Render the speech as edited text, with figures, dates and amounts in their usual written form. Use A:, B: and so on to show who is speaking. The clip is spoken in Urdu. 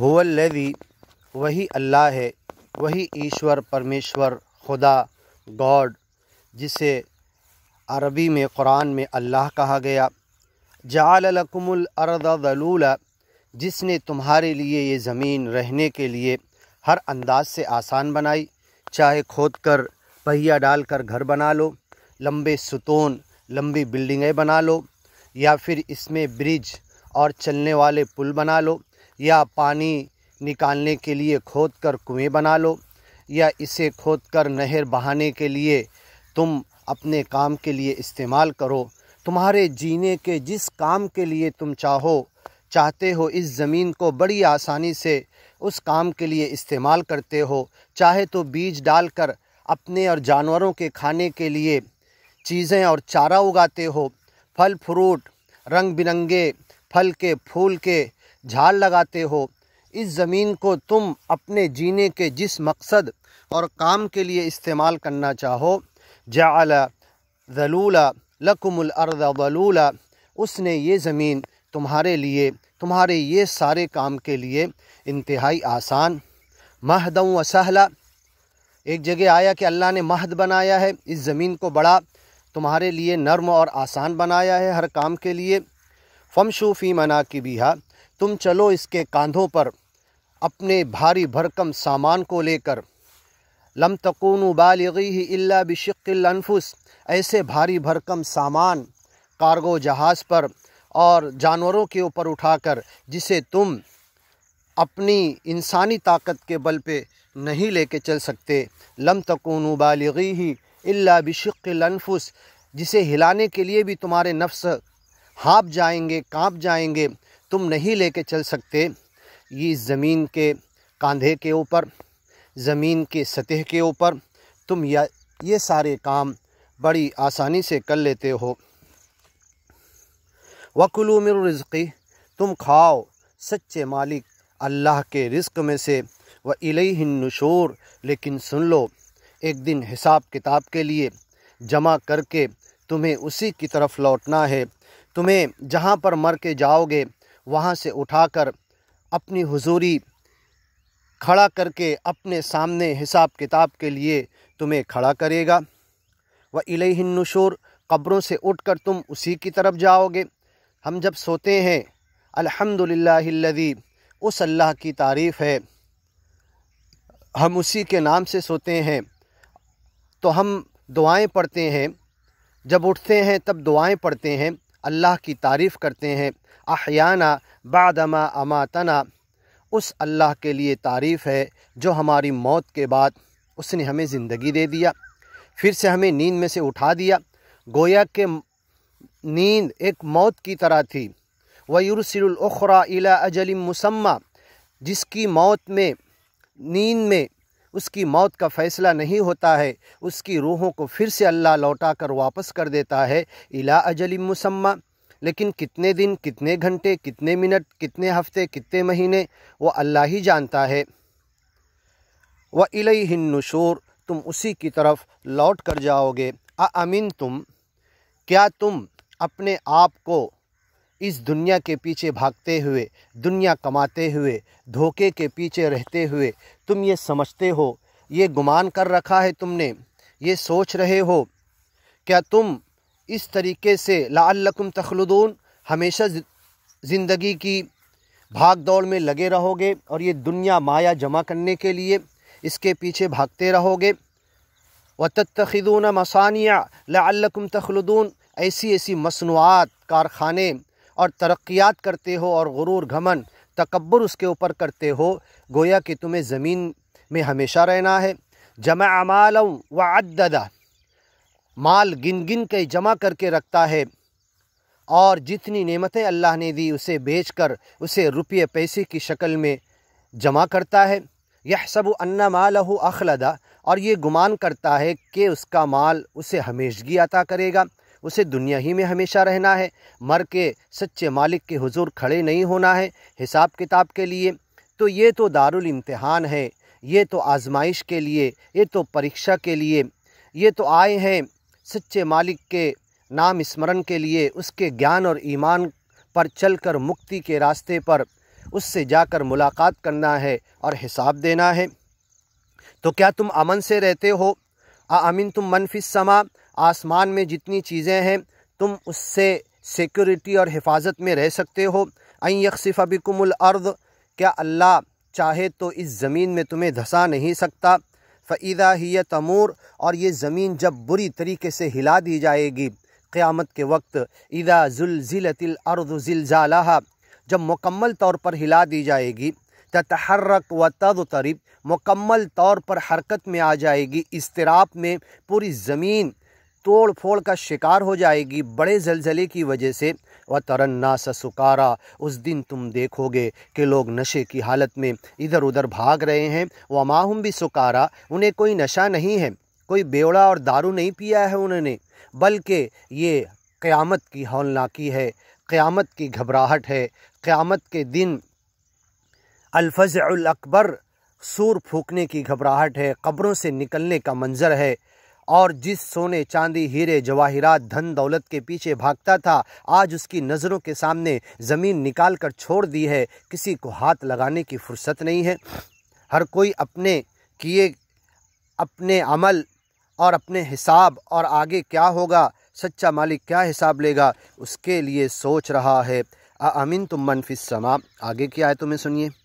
A: هو الذی، وہی اللہ ہے، وہی ایشور پرمیشور خدا گاڈ، جسے عربی میں قرآن میں اللہ کہا گیا۔ جعل لکم الارض ذلولا، جس نے تمہارے لیے یہ زمین رہنے کے لیے ہر انداز سے آسان بنائی، چاہے کھود کر پہیا ڈال کر گھر بنا لو، لمبے ستون لمبی بلڈنگیں بنا لو، یا پھر اس میں برج اور چلنے والے پل بنا لو، یا پانی نکالنے کے لیے کھود کر کنویں بنا لو، یا اسے کھود کر نہر بہانے کے لیے تم اپنے کام کے لیے استعمال کرو۔ تمہارے جینے کے جس کام کے لیے تم چاہتے ہو اس زمین کو بڑی آسانی سے اس کام کے لیے استعمال کرتے ہو۔ چاہے تو بیج ڈال کر اپنے اور جانوروں کے کھانے کے لیے چیزیں اور چارہ اگاتے ہو، پھل فروٹ رنگ برنگے پھل کے پھول کے جھاڑ لگاتے ہو۔ اس زمین کو تم اپنے جینے کے جس مقصد اور کام کے لیے استعمال کرنا چاہو، جعل ذلولا لکم الارض ذلولا، اس نے یہ زمین تمہارے لیے تمہارے یہ سارے کام کے لیے انتہائی آسان، مہدا و سہلا۔ ایک جگہ آیا کہ اللہ نے مہد بنایا ہے، اس زمین کو بڑا تمہارے لیے نرم اور آسان بنایا ہے ہر کام کے لیے۔ فمشوا فی مناکبہا، تم چلو اس کے کاندھوں پر اپنے بھاری بھرکم سامان کو لے کر۔ لم تکونوا بالغیہ الا بشق الانفس، ایسے بھاری بھرکم سامان کارگو جہاز پر اور جانوروں کے اوپر اٹھا کر جسے تم اپنی انسانی طاقت کے بل پہ نہیں لے کے چل سکتے۔ لم تکونوا بالغیہ الا بشق الانفس، جسے ہلانے کے لیے بھی تمہارے نفس ہانپ جائیں گے، کانپ جائیں گے، تم نہیں لے کے چل سکتے۔ یہ زمین کے کاندھے کے اوپر، زمین کے سطح کے اوپر تم یہ سارے کام بڑی آسانی سے کر لیتے ہو۔ وَكُلُوا مِن رِزْقِهِ، تم کھاؤ سچے مالک اللہ کے رزق میں سے۔ وَإِلَيْهِ النُّشُورُ، لیکن سن لو ایک دن حساب کتاب کے لیے جمع کر کے تمہیں اسی کی طرف لوٹنا ہے۔ تمہیں جہاں پر مر کے جاؤ گے وہاں سے اٹھا کر اپنی حضوری کھڑا کر کے اپنے سامنے حساب کتاب کے لیے تمہیں کھڑا کرے گا۔ وَإِلَيْهِ النُّشُورُ، قبروں سے اٹھ کر تم اسی کی طرف جاؤ گے۔ ہم جب سوتے ہیں الحمدللہ الذی، اس اللہ کی تعریف ہے، ہم اسی کے نام سے سوتے ہیں، تو ہم دعائیں پڑھتے ہیں، جب اٹھتے ہیں تب دعائیں پڑھتے ہیں، اللہ کی تعریف کرتے ہیں۔ احیانا بعدما اماتنا، اس اللہ کے لیے تعریف ہے جو ہماری موت کے بعد اس نے ہمیں زندگی دے دیا، پھر سے ہمیں نیند میں سے اٹھا دیا۔ گویا کہ نیند ایک موت کی طرح تھی۔ وَيُرْسِلُ الْأُخْرَى إِلَىٰ أَجَلٍ مُّسَمًّى، جس کی موت میں نیند میں اس کی موت کا فیصلہ نہیں ہوتا ہے، اس کی روحوں کو پھر سے اللہ لوٹا کر واپس کر دیتا ہے إِلَىٰ أَجَلٍ مُّسَمًّى۔ لیکن کتنے دن، کتنے گھنٹے، کتنے منٹ، کتنے ہفتے، کتنے مہینے، وہ اللہ ہی جانتا ہے۔ وَإِلَيْهِ النُّشُورُ، تم اسی کی طرف لوٹ کر جاؤ گے۔ أَأَمِنْتُمْ، کیا تم اپنے آپ کو اس دنیا کے پیچھے بھاگتے ہوئے، دنیا کماتے ہوئے، دھوکے کے پیچھے رہتے ہوئے تم یہ سمجھتے ہو، یہ گمان کر رکھا ہے تم نے، یہ سوچ رہے ہو، کیا تم اس طریقے سے لعلکم تخلدون، ہمیشہ زندگی کی بھاگ دوڑ میں لگے رہو گے اور یہ دنیا مایا جمع کرنے کے لیے اس کے پیچھے بھاگتے رہو گے؟ وَتَتَّخِذُونَ مَصَانِعَ لَعَلَّكُمْ تَخْلُدُونَ، ایسی مصنوعات، کارخانے اور ترقیات کرتے ہو اور غرور، گھمن، تکبر اس کے اوپر کرتے ہو، گویا کہ تمہیں زمین میں ہمیشہ رہنا ہے۔ جمع مالا وعددہ، مال گن گن کے جمع کر کے رکھتا ہے، اور جتنی نعمتیں اللہ نے دی اسے بیچ کر اسے روپیے پیسے کی شکل میں جمع کرتا ہے۔ یحسب ان مالہ اخلدہ، اور یہ گمان کرتا ہے کہ اس کا مال اسے ہمیشگی عطا کرے گا، اسے دنیا ہی میں ہمیشہ رہنا ہے، مر کے سچے مالک کے حضور کھڑے نہیں ہونا ہے حساب کتاب کے لیے۔ تو یہ تو دارالامتحان ہے، یہ تو آزمائش کے لیے، یہ تو پریکشا کے لیے، یہ تو آئے ہیں سچے مالک کے نام اسمرن کے لیے، اس کے گیان اور ایمان پر چل کر مکتی کے راستے پر اس سے جا کر ملاقات کرنا ہے اور حساب دینا ہے۔ تو کیا تم امن سے رہتے ہو؟ امن تم من فی السماء، آسمان میں جتنی چیزیں ہیں تم اس سے سیکورٹی اور حفاظت میں رہ سکتے ہو؟ ان یخسف بکم الارض، کیا اللہ چاہے تو اس زمین میں تمہیں دھسا نہیں سکتا؟ فاذا ہی تمور، اور یہ زمین جب بری طریقے سے ہلا دی جائے گی قیامت کے وقت، اذا زلزلت الارض زلزالہا، جب مکمل طور پر ہلا دی جائے گی، تتحرک و تضطرب، مکمل طور پر حرکت میں آ جائے گی، اضطراب میں پوری زمین توڑ پھوڑ کا شکار ہو جائے گی بڑے زلزلے کی وجہ سے۔ وَتَرَى النَّاسَ سُكَارَىٰ، اس دن تم دیکھو گے کہ لوگ نشے کی حالت میں ادھر ادھر بھاگ رہے ہیں۔ وَمَا هُمْ بِسُكَارَىٰ، انہیں کوئی نشہ نہیں ہے، کوئی بیوڑا اور دارو نہیں پیا ہے انہوں نے، بلکہ یہ قیامت کی ہولناکی ہے، قیامت کی گھبراہٹ ہے، قیامت کے دن الفزع الاکبر، سور پھونکنے کی گھبراہٹ ہے، قبروں سے نکلنے کا منظر ہے۔ اور جس سونے چاندی ہیرے جواہرات دھن دولت کے پیچھے بھاگتا تھا، آج اس کی نظروں کے سامنے زمین نکال کر چھوڑ دی ہے، کسی کو ہاتھ لگانے کی فرصت نہیں ہے۔ ہر کوئی اپنے کیے اپنے عمل اور اپنے حساب اور آگے کیا ہوگا، سچا مالک کیا حساب لے گا، اس کے لیے سوچ رہا ہے۔ امنتم من فی السماء، آگے کیا ہے تمہیں سنیے۔